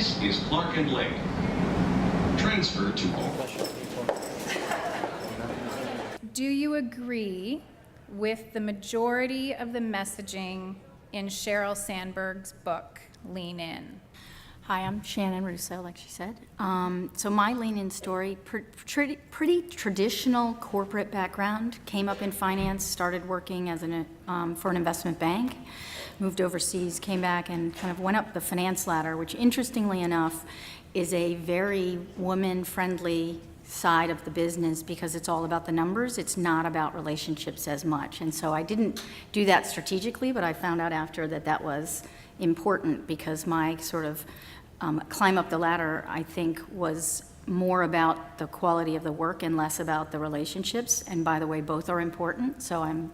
This is Clark and Lake. Transfer to all. Do you agree with the majority of the messaging in Sheryl Sandberg's book, Lean In? Hi, I'm Shannon Russo, like she said. So my Lean In story, pretty traditional corporate background, came up in finance, started working as for an investment bank, moved overseas, came back and kind of went up the finance ladder, which interestingly enough is a very woman-friendly side of the business because it's all about the numbers. It's not about relationships as much. And so I didn't do that strategically, but I found out after that was important because my sort of climb up the ladder, I think, was more about the quality of the work and less about the relationships. And by the way, both are important. So I'm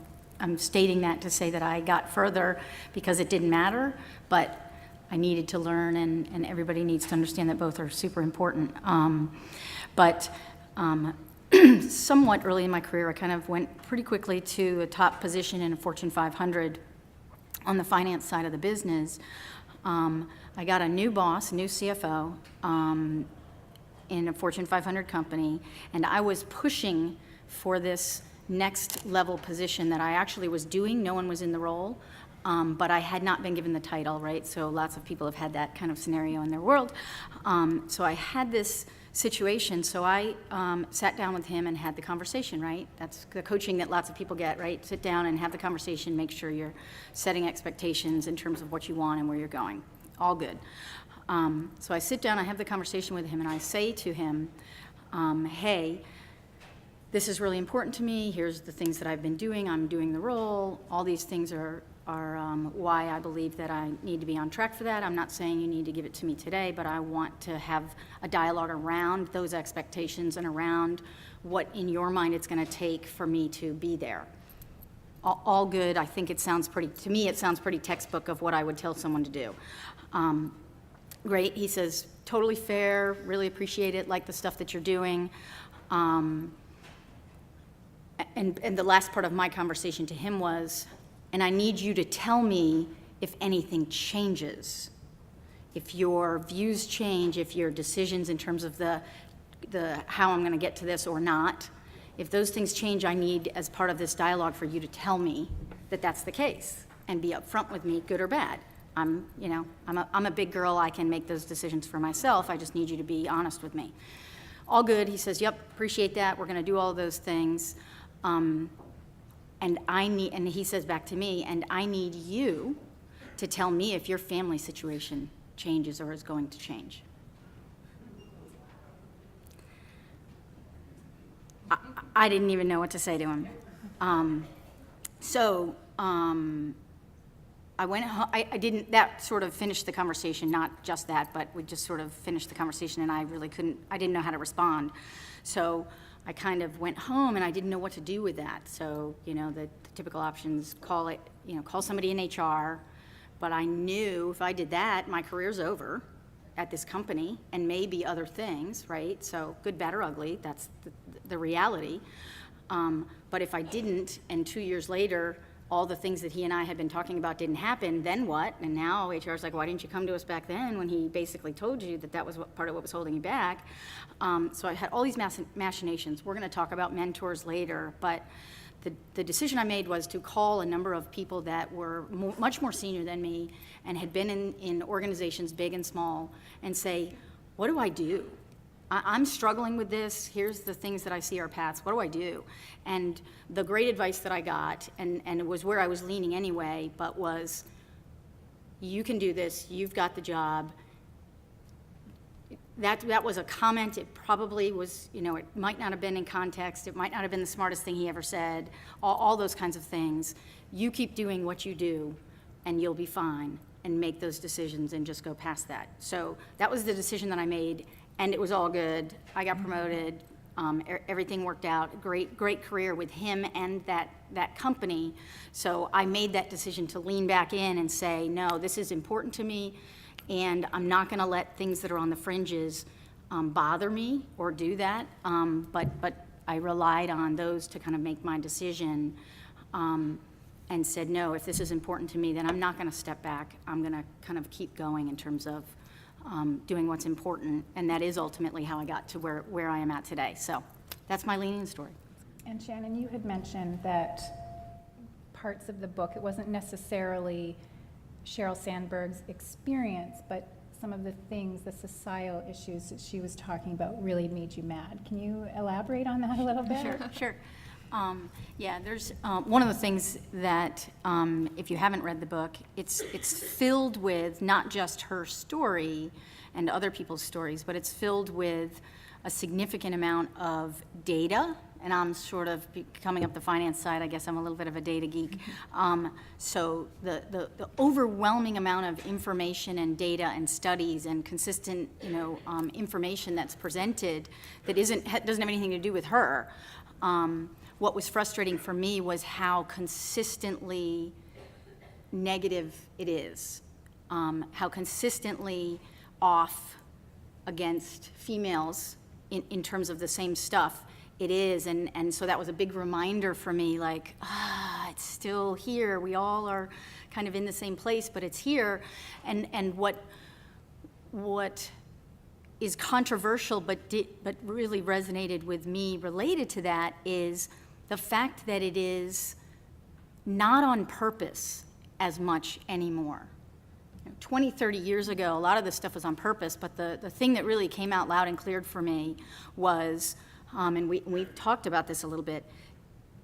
stating that to say that I got further because it didn't matter, but I needed to learn, and everybody needs to understand that both are super important. Somewhat early in my career, I kind of went pretty quickly to a top position in a Fortune 500 on the finance side of the business. I got a new boss, new CFO, in a Fortune 500 company, and I was pushing for this next level position that I actually was doing. No one was in the role, but I had not been given the title, right? So lots of people have had that kind of scenario in their world. So I had this situation, so I sat down with him and had the conversation, right? That's the coaching that lots of people get, right? Sit down and have the conversation, make sure you're setting expectations in terms of what you want and where you're going. All good. So I sit down, I have the conversation with him, and I say to him, hey, this is really important to me. Here's the things that I've been doing. I'm doing the role. All these things are why I believe that I need to be on track for that. I'm not saying you need to give it to me today, but I want to have a dialogue around those expectations and around what in your mind it's going to take for me to be there. All good. I think it sounds to me it sounds pretty textbook of what I would tell someone to do. Great. He says, totally fair, really appreciate it, like the stuff that you're doing. And the last part of my conversation to him was, and I need you to tell me if anything changes, if your views change, if your decisions in terms of the how I'm going to get to this or not, if those things change, I need, as part of this dialogue, for you to tell me that that's the case and be upfront with me, good or bad. I'm a big girl. I can make those decisions for myself. I just need you to be honest with me. All good. He says, yep, appreciate that. We're going to do all those things. And he says back to me, and I need you to tell me if your family situation changes or is going to change. I didn't even know what to say to him. I went home. I didn't, that sort of finished the conversation, not just that, but we just sort of finished the conversation, and I didn't know how to respond. So I kind of went home, and I didn't know what to do with that. So, the typical options, call somebody in HR, but I knew if I did that, my career's over at this company, and maybe other things, right? So good, bad, or ugly, that's the reality. But if I didn't, and 2 years later, all the things that he and I had been talking about didn't happen, then what? And now HR's like, why didn't you come to us back then when he basically told you that was part of what was holding you back? So I had all these machinations. We're going to talk about mentors later, but the decision I made was to call a number of people that were much more senior than me and had been in organizations big and small and say, what do I do? I'm struggling with this. Here's the things that I see are paths. What do I do? And the great advice that I got, and it was where I was leaning anyway, but was, you can do this. You've got the job. That was a comment. It probably was, it might not have been in context. It might not have been the smartest thing he ever said. All those kinds of things. You keep doing what you do, and you'll be fine, and make those decisions and just go past that. So that was the decision that I made. And it was all good. I got promoted. Everything worked out. Great career with him and that company. So I made that decision to lean back in and say, no, this is important to me, and I'm not going to let things that are on the fringes bother me or do that. But I relied on those to kind of make my decision, and said, no, if this is important to me, then I'm not going to step back. I'm going to kind of keep going in terms of doing what's important, and that is ultimately how I got to where I am at today. So that's my leaning story. And Shannon, you had mentioned that parts of the book, it wasn't necessarily Sheryl Sandberg's experience, but some of the things, the societal issues that she was talking about really made you mad. Can you elaborate on that a little bit? Sure. Yeah, there's one of the things that, if you haven't read the book, it's filled with not just her story and other people's stories, but it's filled with a significant amount of data. And I'm sort of coming up the finance side. I guess I'm a little bit of a data geek. So the overwhelming amount of information and data and studies and consistent, information that's presented that doesn't have anything to do with her. What was frustrating for me was how consistently negative it is, how consistently off against females in terms of the same stuff it is, and so that was a big reminder for me, like, it's still here. We all are kind of in the same place, but it's here. And what is controversial but really resonated with me related to that is the fact that it is not on purpose as much anymore. 20, 30 years ago, a lot of this stuff was on purpose, but the thing that really came out loud and clear for me was, and we've talked about this a little bit,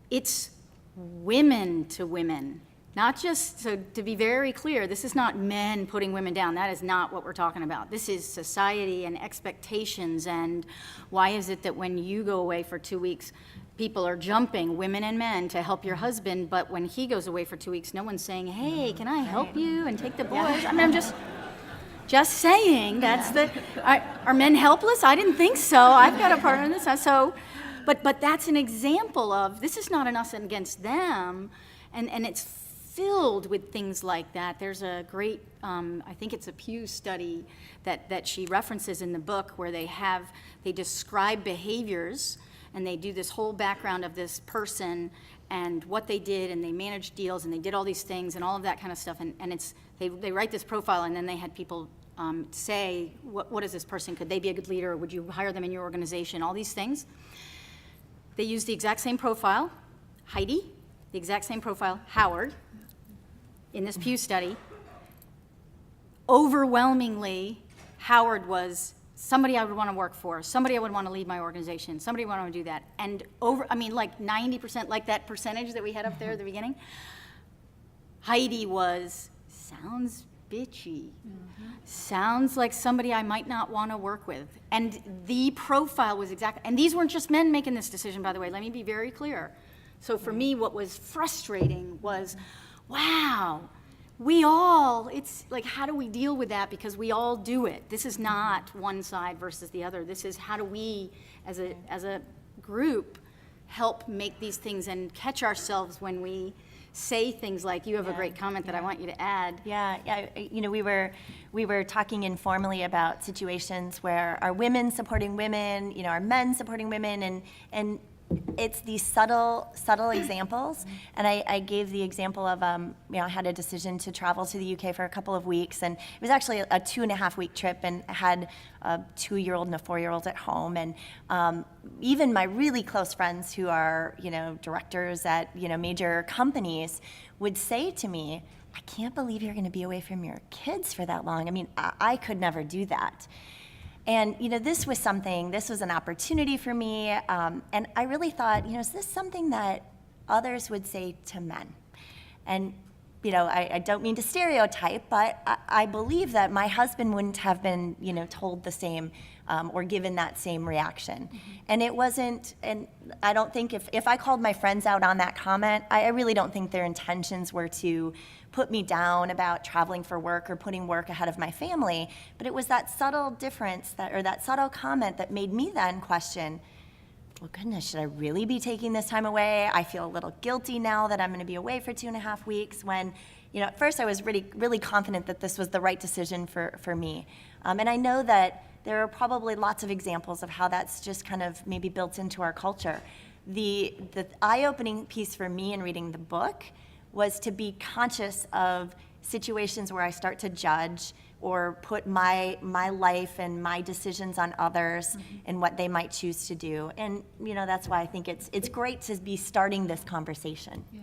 it's women to women. Not just, so to be very clear, this is not men putting women down. That is not what we're talking about. This is society and expectations, and why is it that when you go away for 2 weeks, people are jumping, women and men, to help your husband, but when he goes away for 2 weeks, no one's saying, hey, can I help you and take the boys? I mean, I'm just saying, are men helpless? I didn't think so. I've got a partner in this. So, but that's an example of, this is not an us against them, and it's filled with things like that. There's a great, I think it's a Pew study that she references in the book where they describe behaviors, and they do this whole background of this person and what they did, and they managed deals, and they did all these things and all of that kind of stuff, and they write this profile, and then they had people say, what is this person? Could they be a good leader? Or would you hire them in your organization? All these things. They use the exact same profile, Heidi, the exact same profile, Howard, in this Pew study. Overwhelmingly, Howard was somebody I would want to work for, somebody I would want to lead my organization, somebody I would want to do that. And like 90%, like that percentage that we had up there at the beginning, Heidi sounds bitchy, sounds like somebody I might not want to work with. And the profile was exactly, and these weren't just men making this decision, by the way, let me be very clear. So for me, what was frustrating was, wow, it's like, how do we deal with that? Because we all do it. This is not one side versus the other. This is how do we, as a group, help make these things and catch ourselves when we say things like, you have a great comment that I want you to add. Yeah. We were talking informally about situations where our women supporting women, our men supporting women, and it's these subtle examples. And I gave the example of, I had a decision to travel to the UK for a couple of weeks, and it was actually a 2.5-week trip, and I had a 2-year-old and a 4-year-old at home. And even my really close friends who are, directors at, major companies would say to me, I can't believe you're going to be away from your kids for that long. I mean, I could never do that. And, this was an opportunity for me, and I really thought, is this something that others would say to men? And, I don't mean to stereotype, but I believe that my husband wouldn't have been, told the same or given that same reaction. Mm-hmm. And it wasn't, and I don't think if I called my friends out on that comment, I really don't think their intentions were to put me down about traveling for work or putting work ahead of my family, but it was that subtle difference that subtle comment that made me then question, well, goodness, should I really be taking this time away? I feel a little guilty now that I'm going to be away for 2.5 weeks when, at first I was really, really confident that this was the right decision for me. And I know that there are probably lots of examples of how that's just kind of maybe built into our culture. The eye-opening piece for me in reading the book was to be conscious of situations where I start to judge or put my life and my decisions on others and what they might choose to do. And, that's why I think it's great to be starting this conversation. Yeah.